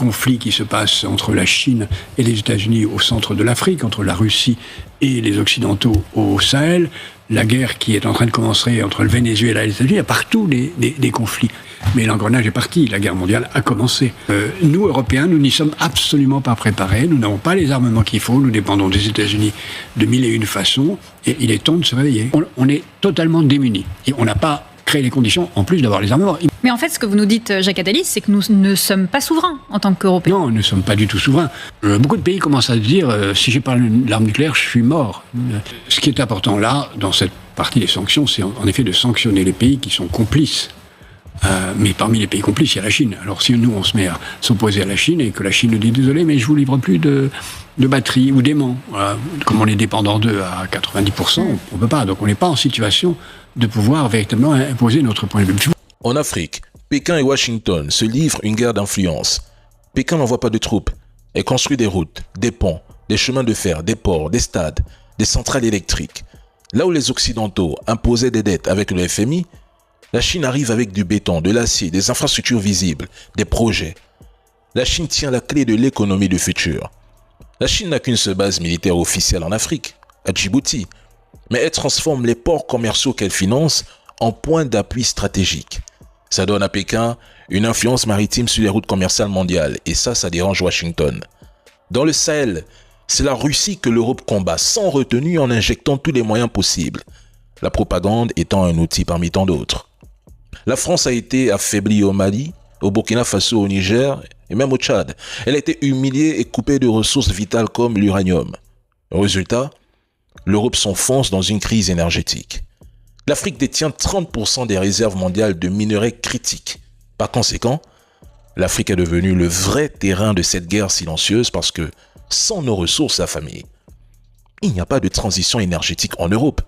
conflit qui se passe entre la Chine et les États-Unis au centre de l'Afrique, entre la Russie et les Occidentaux au Sahel, la guerre qui est en train de commencer entre le Venezuela et les États-Unis, il y a partout des conflits. Mais l'engrenage est parti, la guerre mondiale a commencé. Nous, Européens, nous n'y sommes absolument pas préparés, nous n'avons pas les armements qu'il faut, nous dépendons des États-Unis de mille et une façons, et il est temps de se réveiller. On est totalement démunis, et on n'a pas créé les conditions, en plus d'avoir les armements. Mais en fait, ce que vous nous dites, Jacques Attali, c'est que nous ne sommes pas souverains en tant qu'Européens. Non, nous ne sommes pas du tout souverains. Beaucoup de pays commencent à se dire, si j'ai pas l'arme nucléaire, je suis mort. Ce qui est important là, dans cette partie des sanctions, c'est en effet de sanctionner les pays qui sont complices. Mais parmi les pays complices, il y a la Chine. Alors si nous, on se met à s'opposer à la Chine et que la Chine nous dit « Désolé, mais je vous livre plus de batteries ou d'aimants. » Voilà. Comme on est dépendant d'eux à 90%, on ne peut pas. Donc on n'est pas en situation de pouvoir véritablement imposer notre point de vue. En Afrique, Pékin et Washington se livrent une guerre d'influence. Pékin n'envoie pas de troupes. Elle construit des routes, des ponts, des chemins de fer, des ports, des stades, des centrales électriques. Là où les Occidentaux imposaient des dettes avec le FMI, la Chine arrive avec du béton, de l'acier, des infrastructures visibles, des projets. La Chine tient la clé de l'économie du futur. La Chine n'a qu'une seule base militaire officielle en Afrique, à Djibouti, mais elle transforme les ports commerciaux qu'elle finance en points d'appui stratégiques. Ça donne à Pékin une influence maritime sur les routes commerciales mondiales, et ça dérange Washington. Dans le Sahel, c'est la Russie que l'Europe combat sans retenue en injectant tous les moyens possibles, la propagande étant un outil parmi tant d'autres. La France a été affaiblie au Mali, au Burkina Faso, au Niger et même au Tchad. Elle a été humiliée et coupée de ressources vitales comme l'uranium. Résultat, l'Europe s'enfonce dans une crise énergétique. L'Afrique détient 30% des réserves mondiales de minerais critiques. Par conséquent, l'Afrique est devenue le vrai terrain de cette guerre silencieuse parce que, sans nos ressources affamées, il n'y a pas de transition énergétique en Europe,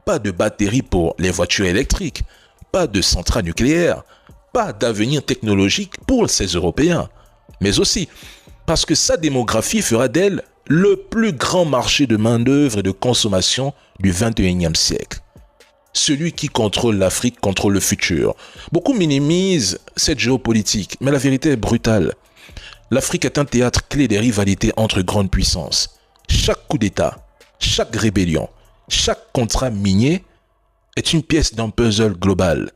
pas de batteries pour les voitures électriques, pas de centrales nucléaires, pas d'avenir technologique pour ces Européens, mais aussi parce que sa démographie fera d'elle le plus grand marché de main-d'œuvre et de consommation du 21e siècle. Celui qui contrôle l'Afrique contrôle le futur. Beaucoup minimisent cette géopolitique, mais la vérité est brutale. L'Afrique est un théâtre clé des rivalités entre grandes puissances. Chaque coup d'État, chaque rébellion, chaque contrat minier est une pièce d'un puzzle global.